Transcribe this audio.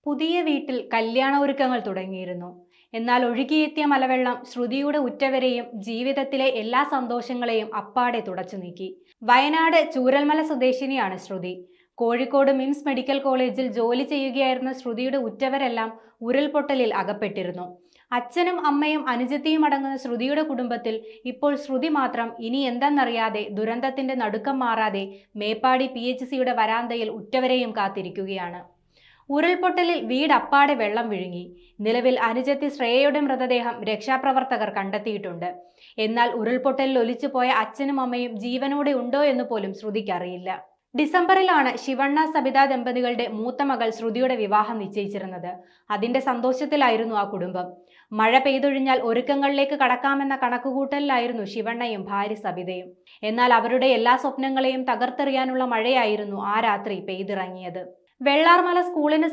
പുതിയ വീട്ടിൽ കല്യാണ ഒരുക്കങ്ങൾ തുടങ്ങിയിരുന്നു. എന്നാൽ ഒഴുകിയെത്തിയ മലവെള്ളം ശ്രുതിയുടെ ഉറ്റവരെയും ജീവിതത്തിലെ എല്ലാ സന്തോഷങ്ങളെയും അപ്പാടെ തുടച്ചു നീക്കി. വയനാട് ചൂരൽമല സ്വദേശിനിയാണ് ശ്രുതി. കോഴിക്കോട് മിംസ് മെഡിക്കൽ കോളേജിൽ ജോലി ചെയ്യുകയായിരുന്ന ശ്രുതിയുടെ ഉറ്റവരെല്ലാം ഉരുൾപൊട്ടലിൽ അകപ്പെട്ടിരുന്നു. അച്ഛനും അമ്മയും അനുജത്തിയും അടങ്ങുന്ന ശ്രുതിയുടെ കുടുംബത്തിൽ ഇപ്പോൾ ശ്രുതി മാത്രം ഇനി എന്തെന്നറിയാതെ ദുരന്തത്തിന്റെ നടുക്കം മാറാതെ മേപ്പാടി PHCയുടെ വരാന്തയിൽ ഉറ്റവരെയും കാത്തിരിക്കുകയാണ്. ഉരുൾപൊട്ടലിൽ വീടപ്പാടെ വെള്ളം വിഴുങ്ങി. നിലവിൽ അനുജത്തി ശ്രേയയുടെ മൃതദേഹം രക്ഷാപ്രവർത്തകർ കണ്ടെത്തിയിട്ടുണ്ട്. എന്നാൽ ഉരുൾപൊട്ടലിൽ ഒലിച്ചുപോയ അച്ഛനും അമ്മയും ജീവനോടെ ഉണ്ടോ എന്ന് പോലും ശ്രുതിക്കറിയില്ല. ഡിസംബറിലാണ് ശിവണ്ണ സബിത ദമ്പതികളുടെ മൂത്ത മകൾ ശ്രുതിയുടെ വിവാഹം നിശ്ചയിച്ചിരുന്നത്. അതിന്റെ സന്തോഷത്തിലായിരുന്നു ആ കുടുംബം. മഴ പെയ്തൊഴിഞ്ഞാൽ ഒരുക്കങ്ങളിലേക്ക് കടക്കാമെന്ന കണക്കുകൂട്ടലിലായിരുന്നു ശിവണ്ണയും ഭാര്യ സബിതയും. എന്നാൽ അവരുടെ എല്ലാ സ്വപ്നങ്ങളെയും തകർത്തെറിയാനുള്ള മഴയായിരുന്നു ആ രാത്രി പെയ്തിറങ്ങിയത്. വെള്ളാർമല സ്കൂളിന്